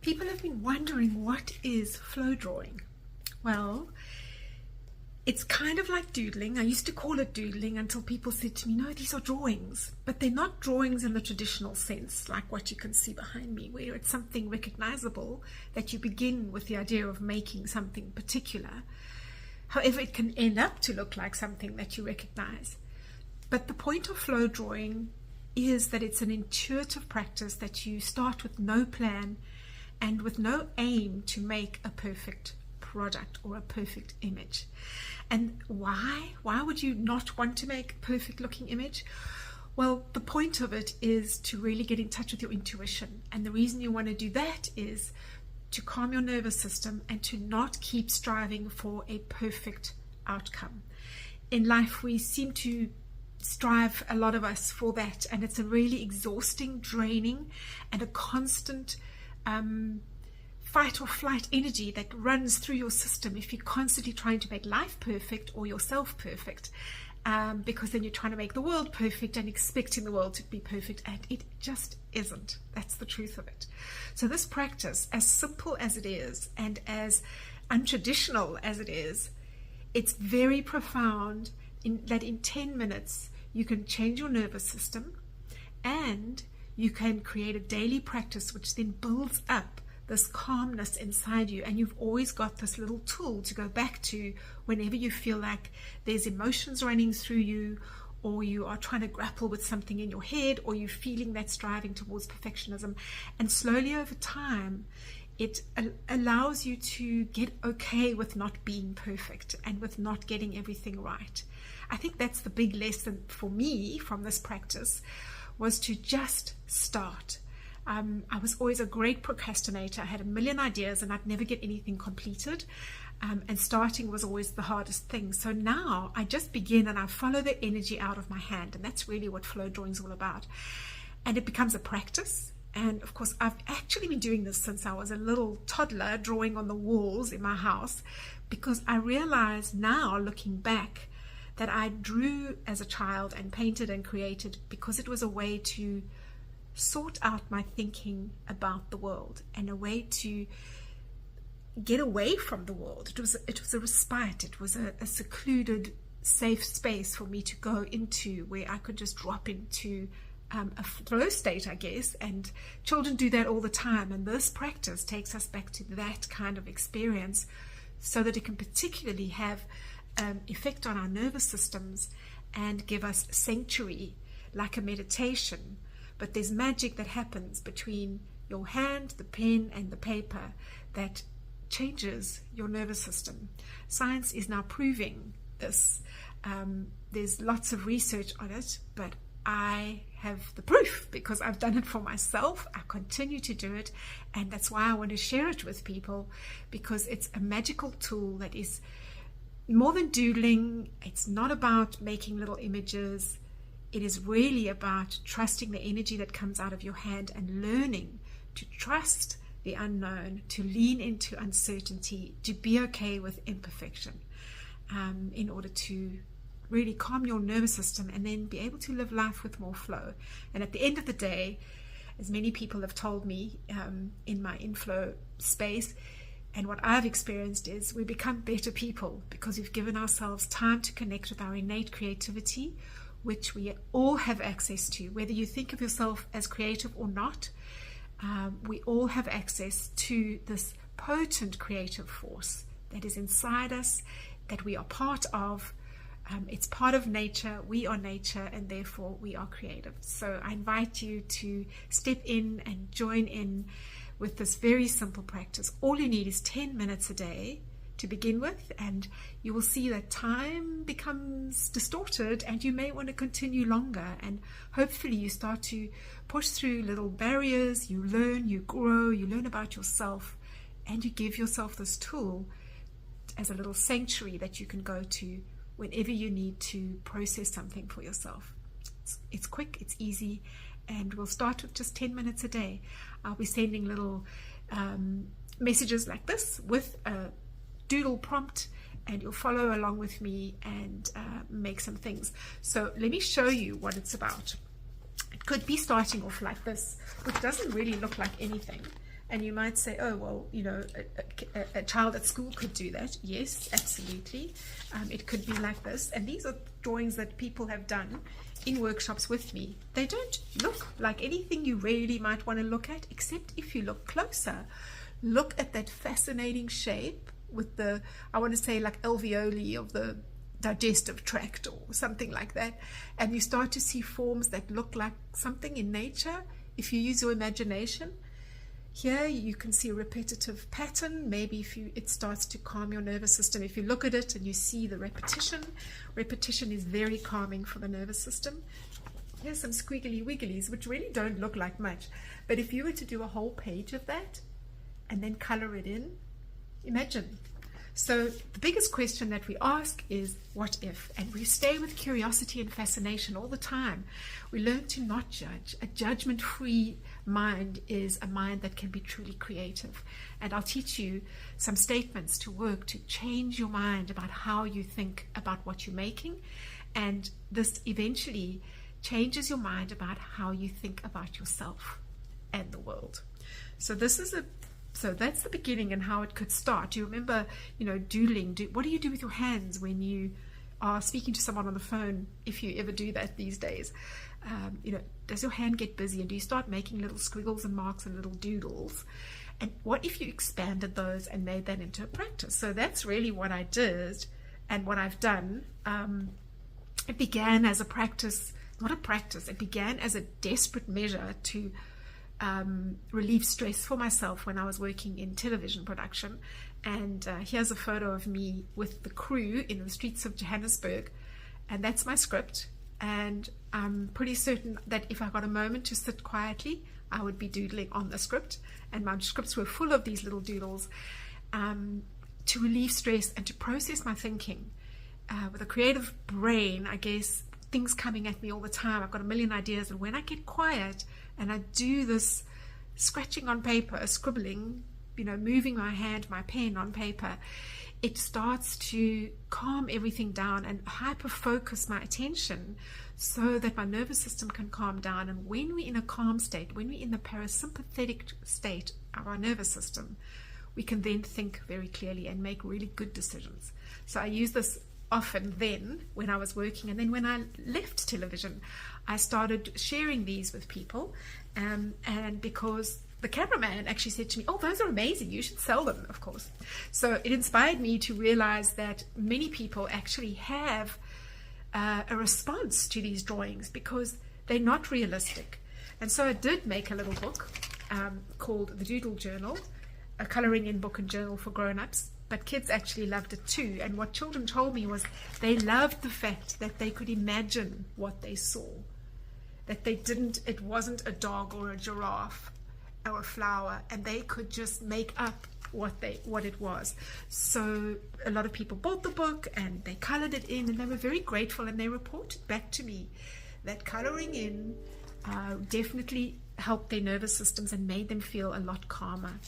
People have been wondering, what is flow drawing? Well, it's kind of like doodling. I used to call it doodling until people said to me, no, these are drawings. But they're not drawings in the traditional sense, like what you can see behind me, where it's something recognizable that you begin with the idea of making something particular. However, it can end up to look like something that you recognize. But the point of flow drawing is that it's an intuitive practice that you start with no plan and with no aim to make a perfect product or a perfect image. And why? Why would you not want to make a perfect looking image? Well, the point of it is to really get in touch with your intuition. And the reason you want to do that is to calm your nervous system and to not keep striving for a perfect outcome. In life, we seem to strive, a lot of us, for that, and it's a really exhausting, draining, and a constant fight or flight energy that runs through your system if you're constantly trying to make life perfect or yourself perfect, because then you're trying to make the world perfect and expecting the world to be perfect, and it just isn't. That's the truth of it. So this practice, as simple as it is and as untraditional as it is, it's very profound in that in 10 minutes you can change your nervous system, and you can create a daily practice which then builds up this calmness inside you, and you've always got this little tool to go back to whenever you feel like there's emotions running through you, or you are trying to grapple with something in your head, or you're feeling that striving towards perfectionism. And slowly over time, it allows you to get okay with not being perfect and with not getting everything right. I think that's the big lesson for me from this practice, was to just start. I was always a great procrastinator. I had a million ideas and I'd never get anything completed. And starting was always the hardest thing. So now I just begin and I follow the energy out of my hand. And that's really what flow drawing is all about. And it becomes a practice. And of course, I've actually been doing this since I was a little toddler, drawing on the walls in my house, because I realize now, looking back, that I drew as a child and painted and created because it was a way to sort out my thinking about the world and a way to get away from the world. It was a respite. It was a secluded, safe space for me to go into, where I could just drop into a flow state, I guess. And children do that all the time, and this practice takes us back to that kind of experience, so that it can particularly have effect on our nervous systems and give us sanctuary, like a meditation. But there's magic that happens between your hand, the pen, and the paper that changes your nervous system. Science is now proving this. There's lots of research on it, but I have the proof because I've done it for myself. I continue to do it, and that's why I want to share it with people, because it's a magical tool that is more than doodling. It's not about making little images. It is really about trusting the energy that comes out of your hand and learning to trust the unknown, to lean into uncertainty, to be okay with imperfection, in order to really calm your nervous system and then be able to live life with more flow. And at the end of the day, as many people have told me in my inflow space, and what I've experienced, is we become better people because we've given ourselves time to connect with our innate creativity, which we all have access to. Whether you think of yourself as creative or not, we all have access to this potent creative force that is inside us, that we are part of. It's part of nature. We are nature, and therefore we are creative. So I invite you to step in and join in with this very simple practice. All you need is 10 minutes a day to begin with, and you will see that time becomes distorted and you may want to continue longer, and hopefully you start to push through little barriers. You learn, you grow, you learn about yourself, and you give yourself this tool as a little sanctuary that you can go to whenever you need to process something for yourself. It's quick, it's easy, and we'll start with just 10 minutes a day. I'll be sending little messages like this with a doodle prompt, and you'll follow along with me and make some things. So let me show you what it's about. It could be starting off like this, which doesn't really look like anything. And you might say, oh, well, you know, a child at school could do that. Yes, absolutely. It could be like this. And these are drawings that people have done in workshops with me. They don't look like anything you really might want to look at, except if you look closer. Look at that fascinating shape with the, I want to say like alveoli of the digestive tract or something like that. And you start to see forms that look like something in nature if you use your imagination. Here you can see a repetitive pattern. Maybe if it starts to calm your nervous system. If you look at it and you see the repetition is very calming for the nervous system. Here's some squiggly wigglies, which really don't look like much. But if you were to do a whole page of that and then color it in, imagine. So the biggest question that we ask is, what if? And we stay with curiosity and fascination all the time. We learn to not judge. A judgment-free mind is a mind that can be truly creative. And I'll teach you some statements to work to change your mind about how you think about what you're making. And this eventually changes your mind about how you think about yourself and the world. So that's the beginning and how it could start. Do you remember, you know, doodling? What do you do with your hands when you are speaking to someone on the phone, if you ever do that these days? You know, does your hand get busy and do you start making little squiggles and marks and little doodles? And what if you expanded those and made that into a practice? So that's really what I did and what I've done. It began as a practice, not a practice, it began as a desperate measure to relieve stress for myself when I was working in television production. And here's a photo of me with the crew in the streets of Johannesburg, and that's my script. And I'm pretty certain that if I got a moment to sit quietly, I would be doodling on the script. And my scripts were full of these little doodles to relieve stress and to process my thinking. With a creative brain, I guess, things coming at me all the time. I've got a million ideas, and when I get quiet and I do this scratching on paper, scribbling, you know, moving my hand, my pen on paper, it starts to calm everything down and hyper focus my attention so that my nervous system can calm down. And when we're in a calm state, when we're in the parasympathetic state of our nervous system, we can then think very clearly and make really good decisions. So I use this often then when I was working, and then when I left television I started sharing these with people, and because the cameraman actually said to me, oh, those are amazing, you should sell them, of course. So it inspired me to realize that many people actually have a response to these drawings because they're not realistic. And so I did make a little book called The Doodle Journal, a coloring in book and journal for grown-ups. But kids actually loved it too. And what children told me was they loved the fact that they could imagine what they saw. That it wasn't a dog or a giraffe or a flower, and they could just make up what it was. So a lot of people bought the book and they colored it in, and they were very grateful, and they reported back to me that coloring in definitely helped their nervous systems and made them feel a lot calmer.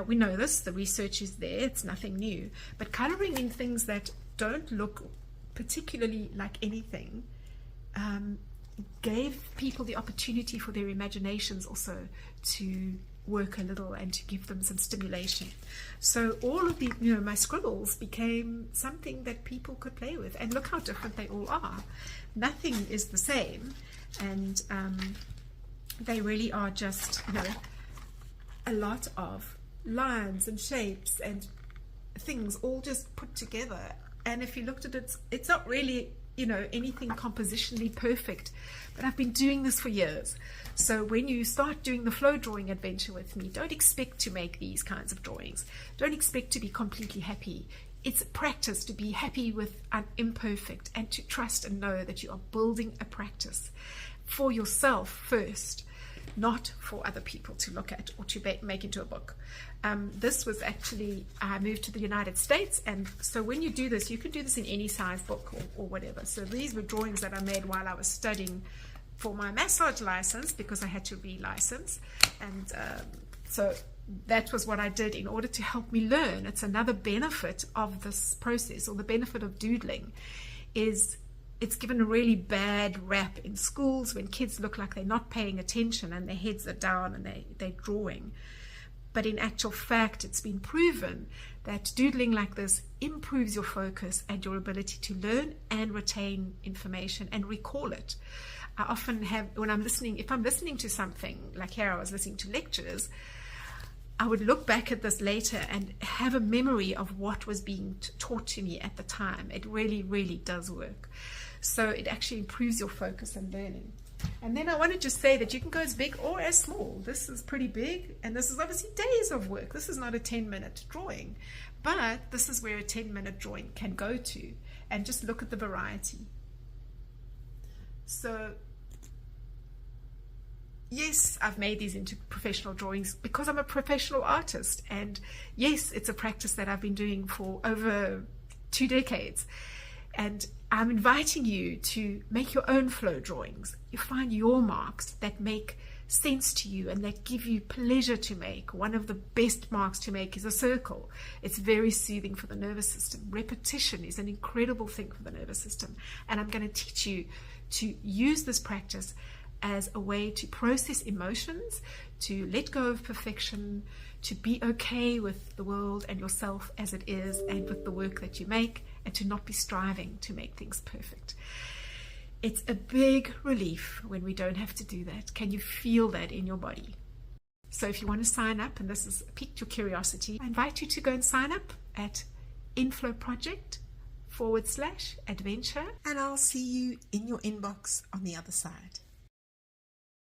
We know this, the research is there, it's nothing new. But coloring in things that don't look particularly like anything gave people the opportunity for their imaginations also to work a little and to give them some stimulation. So all of the, my scribbles became something that people could play with. And look how different they all are. Nothing is the same. And they really are just, a lot of lines and shapes and things all just put together. And if you looked at it, it's not really anything compositionally perfect, but I've been doing this for years. So when you start doing the flow drawing adventure with me, don't expect to make these kinds of drawings. Don't expect to be completely happy. It's a practice to be happy with an imperfect and to trust and know that you are building a practice for yourself first, not for other people to look at or to make into a book. This was actually, I moved to the United States, and so when you do this, you can do this in any size book or whatever. So these were drawings that I made while I was studying for my massage license, because I had to re-license, and so that was what I did in order to help me learn. It's another benefit of this process, or the benefit of doodling, is it's given a really bad rap in schools when kids look like they're not paying attention and their heads are down and they're drawing. But in actual fact, it's been proven that doodling like this improves your focus and your ability to learn and retain information and recall it. I often have, when I'm listening, if I'm listening to something, like here I was listening to lectures, I would look back at this later and have a memory of what was being taught to me at the time. It really, really does work. So it actually improves your focus and learning. And then I want to just say that you can go as big or as small. This is pretty big, and this is obviously days of work. This is not a 10-minute drawing, but this is where a 10-minute drawing can go to. And just look at the variety. So yes, I've made these into professional drawings because I'm a professional artist. And yes, it's a practice that I've been doing for over 2 decades. And I'm inviting you to make your own flow drawings. You find your marks that make sense to you and that give you pleasure to make. One of the best marks to make is a circle. It's very soothing for the nervous system. Repetition is an incredible thing for the nervous system. And I'm going to teach you to use this practice as a way to process emotions, to let go of perfection, to be okay with the world and yourself as it is and with the work that you make, and to not be striving to make things perfect. It's a big relief when we don't have to do that. Can you feel that in your body? So if you want to sign up, and this has piqued your curiosity, I invite you to go and sign up at inflowproject.com/adventure, and I'll see you in your inbox on the other side.